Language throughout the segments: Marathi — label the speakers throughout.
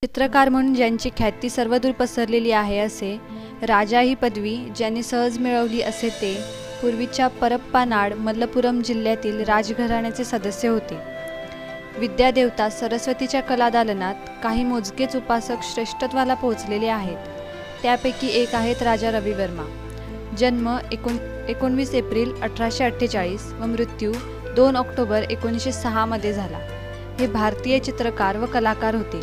Speaker 1: चित्रकार म्हणून ज्यांची ख्याती सर्वदूर पसरलेली आहे असे राजा ही पदवी ज्यांनी सहज मिळवली असे ते पूर्वीच्या परप्पानाड मल्लपुरम जिल्ह्यातील राजघराण्याचे सदस्य होते. विद्यादेवता सरस्वतीच्या कलादालनात काही मोजकेच उपासक श्रेष्ठत्वाला पोहोचलेले आहेत. त्यापैकी एक आहेत राजा रविवर्मा. जन्म 19 एप्रिल 1848 व मृत्यू 2 ऑक्टोबर 1906 मध्ये झाला. हे भारतीय चित्रकार व कलाकार होते.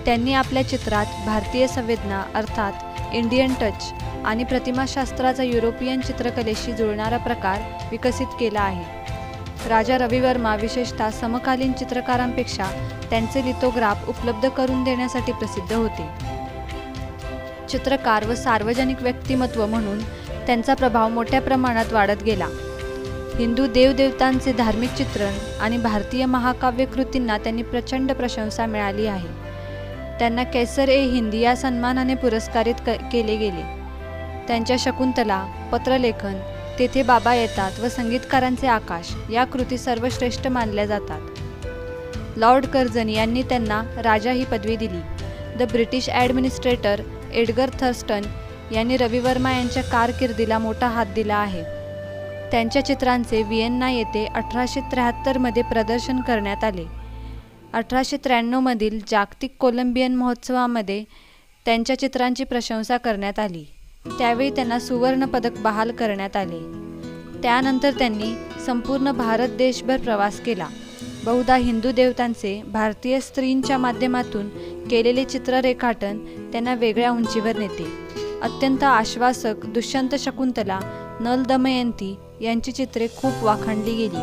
Speaker 1: त्यांनी आपल्या चित्रात भारतीय संवेदना अर्थात इंडियन टच आणि प्रतिमाशास्त्राचा युरोपियन चित्रकलेशी जुळणारा प्रकार विकसित केला आहे. राजा रविवर्मा विशेषतः समकालीन चित्रकारांपेक्षा त्यांचे लिथोग्राफ उपलब्ध करून देण्यासाठी प्रसिद्ध होते. चित्रकार व सार्वजनिक व्यक्तिमत्व म्हणून त्यांचा प्रभाव मोठ्या प्रमाणात वाढत गेला. हिंदू देवदेवतांचे धार्मिक चित्रण आणि भारतीय महाकाव्य कृतींना त्यांनी प्रचंड प्रशंसा मिळाली आहे. त्यांना कैसर-ए-हिंद या सन्मानाने पुरस्कारित केले गेले. त्यांच्या शकुंतला, पत्रलेखन, तेथे बाबा येतात व संगीतकारांचे आकाश या कृती सर्वश्रेष्ठ मानल्या जातात. लॉर्ड कर्झन यांनी त्यांना राजा ही पदवी दिली. The British administrator Edgar Thurston यांनी रविवर्मा यांच्या कारकिर्दीला मोठा हात दिला आहे. त्यांच्या चित्रांचे व्हिएन्ना येथे 1873 मध्ये प्रदर्शन करण्यात आले. 1893 मधील जागतिक कोलंबियन महोत्सवामध्ये त्यांच्या चित्रांची प्रशंसा करण्यात आली. त्यावेळी त्यांना सुवर्ण पदक बहाल करण्यात आले. त्यानंतर त्यांनी संपूर्ण भारत देशभर प्रवास केला. बहुधा हिंदू देवतांचे भारतीय स्त्रींच्या माध्यमातून केलेले चित्ररेखाटन त्यांना वेगळ्या उंचीवर नेते. अत्यंत आश्वासक दुष्यंत शकुंतला, नल दमयंती यांची चित्रे खूप वाखाणली गेली.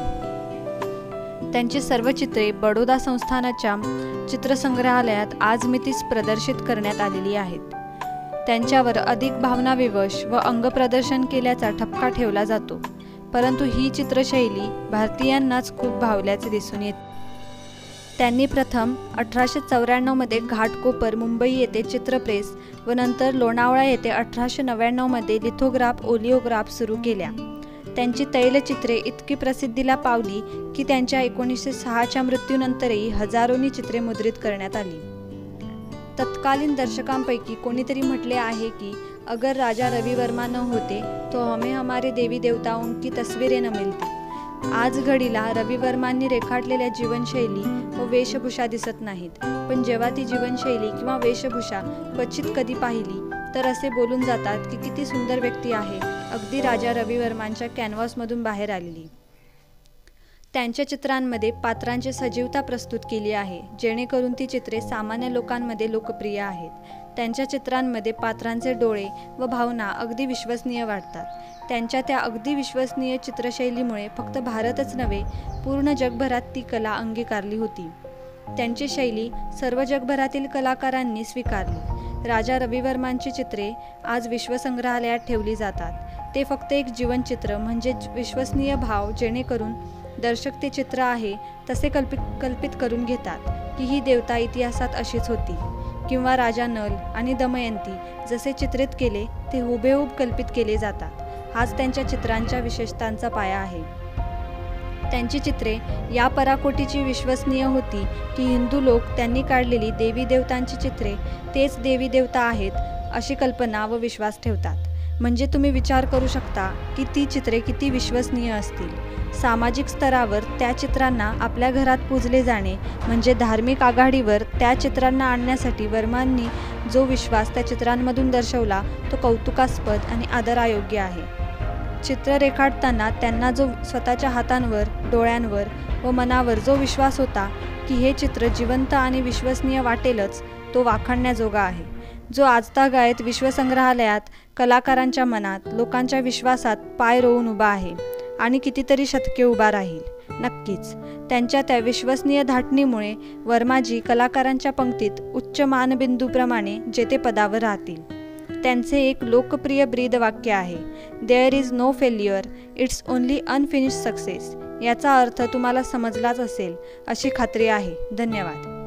Speaker 1: त्यांची सर्व चित्रे बडोदा संस्थानाच्या चित्रसंग्रहालयात आजमितीस प्रदर्शित करण्यात आलेली आहेत. त्यांच्यावर अधिक भावनाविवश व अंगप्रदर्शन केल्याचा ठपका ठेवला जातो, परंतु ही चित्रशैली भारतीयांनाच खूप भावल्याचे दिसून येते. त्यांनी प्रथम 1894 मध्ये घाटकोपर मुंबई येथे चित्रप्रेस व नंतर लोणावळा येथे 1899 मध्ये लिथोग्राफ ओलिओग्राफ सुरू केल्या. त्यांची तैलचित्रे इतकी प्रसिद्धीला पावली की त्यांच्या 1906च्या मृत्यूनंतरही हजारोनी चित्रे मुद्रित करण्यात आली. तत्कालीन दर्शकांपैकी कोणीतरी म्हटले आहे की अगर राजा रविवर्मा न होते तो हमें हमारे देवी देवताओं की तस्वीरें न मिलती. आज घडीला रविवर्मांनी रेखाटलेल्या जीवनशैली व वेशभूषा दिसत नाहीत, पण जेव्हा ती जीवनशैली किंवा वेशभूषा क्वचित कधी पाहिली तर असे बोलून जातात की किती सुंदर व्यक्ती आहे, अगदी राजा रविवर्मांच्या कॅनव्हासमधून बाहेर आलेली. त्यांच्या चित्रांमध्ये पात्रांची सजीवता प्रस्तुत केली आहे, जेणेकरून ती चित्रे सामान्य लोकांमध्ये लोकप्रिय आहेत. त्यांच्या चित्रांमध्ये पात्रांचे डोळे व भावना अगदी विश्वसनीय वाटतात. त्यांच्या त्या अगदी विश्वसनीय चित्रशैलीमुळे फक्त भारतच नव्हे, पूर्ण जगभरात ती कला अंगीकारली होती. त्यांची शैली सर्व जगभरातील कलाकारांनी स्वीकारली. राजा रविवर्मांची चित्रे आज विश्वसंग्रहालयात ठेवली जातात. ते फक्त एक जीवनचित्र म्हणजे विश्वसनीय भाव, जेणेकरून दर्शक ते चित्र आहे तसे कल्पित करून घेतात की ही देवता इतिहासात अशीच होती, किंवा राजा नल आणि दमयंती जसे चित्रित केले ते हुबेहूब कल्पित केले जातात. हाच त्यांच्या चित्रांच्या विशेषतांचा पाया आहे. त्यांची चित्रे या पराकोटीची विश्वसनीय होती की हिंदू लोक त्यांनी काढलेली देवी देवतांची चित्रे तेच देवी देवता आहेत अशी कल्पना व विश्वास ठेवतात. म्हणजे तुम्ही विचार करू शकता की ती चित्रे किती विश्वसनीय असतील. सामाजिक स्तरावर त्या चित्रांना आपल्या घरात पूजले जाणे म्हणजे धार्मिक आघाडीवर त्या चित्रांना आणण्यासाठी वर्मांनी जो विश्वास त्या चित्रांमधून दर्शवला तो कौतुकास्पद आणि आदरायोग्य आहे. चित्र रेखाटताना त्यांना जो स्वतःच्या हातांवर, डोळ्यांवर व मनावर जो विश्वास होता की हे चित्र जिवंत आणि विश्वसनीय वाटेलच, तो वाखाणण्याजोगा आहे, जो आजतागायत विश्वसंग्रहालयात कलाकारांच्या मनात, लोकांच्या विश्वासात पाय रोवून उभा आहे आणि कितीतरी शतके उभा राहील. नक्कीच त्यांच्या त्या विश्वसनीय धाटणीमुळे वर्माजी कलाकारांच्या पंक्तीत उच्च मानबिंदूप्रमाणे जेते पदावर राहतील. त्यांचे एक लोकप्रिय ब्रीदवाक्य आहे, there is no failure, it's only unfinished success. याचा अर्थ तुम्हाला समजलाच असेल अशी खात्री आहे. धन्यवाद.